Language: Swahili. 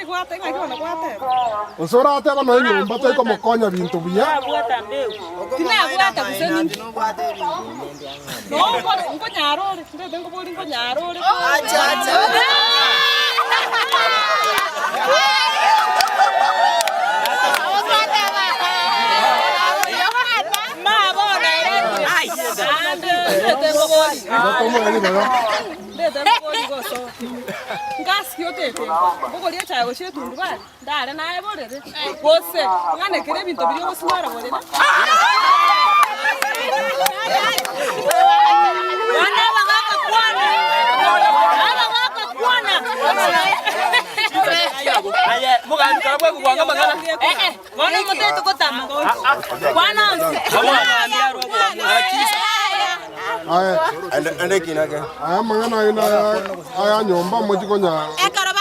gwate ngai kona gwate. Usora ate bano nyumba to ikomo konya bintu bia. Tina gwate kuseni. No, ngo nyarore, ndende ngo boli ngo nyarore. Acha. Gas yote bogori cha oche tundu ba ndare nae borere bose ngane kere bintu biri osinara borere wana bagaka kwana aye mugandu kabwe kugwanga magana ngone mutetu kotama kwana Aya. Ande kinake. Aya mangana ina aya nyomba moji konya. Ekara